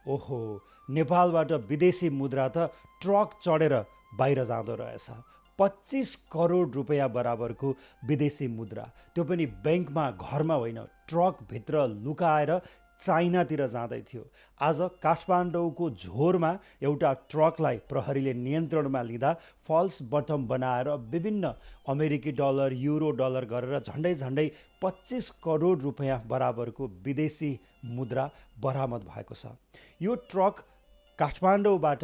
ओहो, नेपालबाट विदेशी मुद्रा त ट्रक चढेर बाहिर जाँदो रहेछ। 25 करोड रुपियाँ बराबरको विदेशी मुद्रा, त्यो पनि ब्याङ्कमा घरमा होइन ट्रकभित्र लुकाएर चाइनातिर जाँदै थियो। आज काठमाडौँको झोरमा एउटा ट्रकलाई प्रहरीले नियन्त्रणमा लिँदा फल्स बटम बनाएर विभिन्न अमेरिकी डलर, युरो डलर गरेर झन्डै झन्डै 25 करोड रुपियाँ बराबरको विदेशी मुद्रा बरामद भएको छ। यो ट्रक काठमाडौँबाट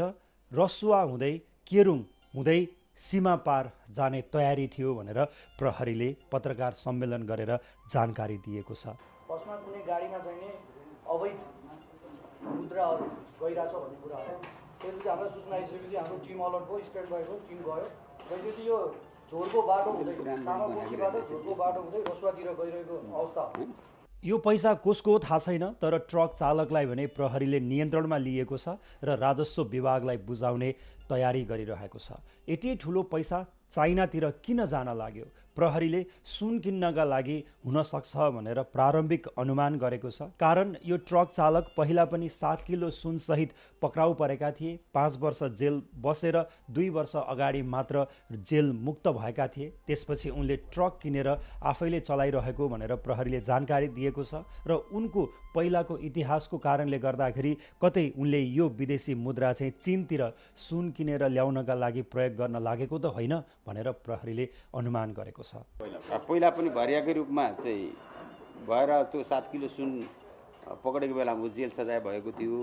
रसुवा हुँदै केरुङ हुँदै सीमा पार जाने तयारी थियो भनेर प्रहरीले पत्रकार सम्मेलन गरेर जानकारी दिएको छ। बसमा कुनै गाडीमा चाहिँ अवैध मुद्राहरू गइरहेछ भन्ने कुरा हो। त्यसपछि हामीलाई सूचना आइसकेपछि हाम्रो टिम अलर्ट भयो, स्टेट भएको टिम गयो। त्यसपछि यो झोरको बाटो हुँदै सामाकोसीबाट झोरको बाटो हुँदै रसुवातिर गइरहेको अवस्था हो। यो पैसा कसको हो थाहा छैन, तर ट्रक चालकलाई भने प्रहरीले नियन्त्रणमा लिएको छ र राजस्व विभागलाई बुझाउने तयारी गरिरहेको छ। यति ठुलो पैसा चाइनातिर किन जान लाग्यो? प्रहरीले सुन किन्नका लागि हुन सक्छ भनेर प्रारम्भिक अनुमान गरेको छ। कारण यो ट्रक चालक पहिला पनि 7 किलो सुनसहित पक्राउ परेका थिए। 5 वर्ष जेल बसेर 2 वर्ष अगाडि मात्र जेल मुक्त भएका थिए। त्यसपछि उनले ट्रक किनेर आफैले चलाइरहेको भनेर प्रहरीले जानकारी दिएको छ र उनको पहिलाको इतिहासको कारणले गर्दाखेरि कतै उनले यो विदेशी मुद्रा चाहिँ चीनतिर सुन किनेर ल्याउनका लागि प्रयोग गर्न लागेको त होइन भनेर प्रहरीले अनुमान गरेको छ। पहिला पनि भरियाकै रूपमा चाहिँ भएर त्यो 7 किलो सुन पकडेको बेलामा जेल सजाय भएको थियो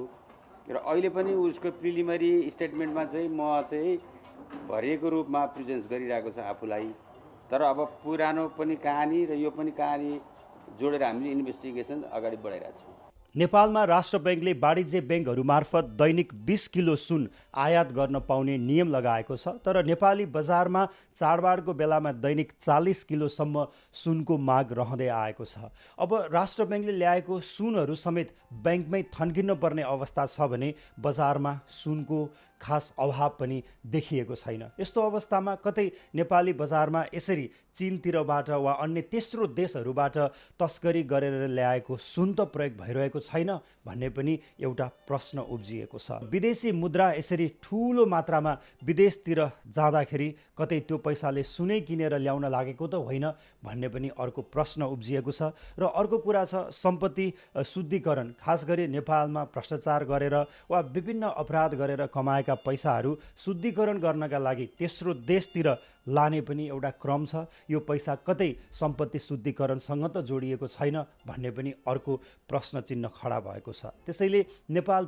र अहिले पनि उसको प्रिलिमिनरी स्टेटमेन्टमा चाहिँ म चाहिँ भरिएको रूपमा प्रेजेन्स गरिरहेको छ आफूलाई। तर अब पुरानो पनि कहानी र यो पनि कहानी जोडेर हामीले इन्भेस्टिगेसन अगाडि बढाइरहेको छौँ। नेपालमा राष्ट्र ब्याङ्कले वाणिज्य ब्याङ्कहरू मार्फत दैनिक 20 किलो सुन आयात गर्न पाउने नियम लगाएको छ। तर नेपाली बजारमा चाडबाडको बेलामा दैनिक 40 किलोसम्म सुनको माग रहँदै आएको छ। अब राष्ट्र ब्याङ्कले ल्याएको सुनहरू समेत ब्याङ्कमै थन्किन पर्ने अवस्था छ भने बजारमा सुनको खास अभाव पनि देखिएको छैन। यस्तो अवस्थामा कतै नेपाली बजारमा यसरी चीनतिरबाट वा अन्य तेस्रो देशहरूबाट तस्करी गरेर ल्याएको सुन त प्रयोग भइरहेको छैन भन्ने पनि एउटा प्रश्न उब्जिएको छ। विदेशी मुद्रा यसरी ठुलो मात्रामा विदेशतिर जाँदाखेरि कतै त्यो पैसाले सुनै किनेर ल्याउन लागेको त होइन भन्ने पनि अर्को प्रश्न उब्जिएको छ। र अर्को कुरा छ सम्पत्ति शुद्धिकरण। खास गरी नेपालमा भ्रष्टाचार गरेर वा विभिन्न अपराध गरेर कमाएका पैसाहरू शुद्धिकरण गर्नका लागि तेस्रो देशतिर लाने पनि एउटा क्रम छ। यो पैसा कतै सम्पत्ति शुद्धिकरणसँग त जोडिएको छैन भन्ने पनि अर्को प्रश्न चिन्ह खडा भएको छ। त्यसैले नेपाल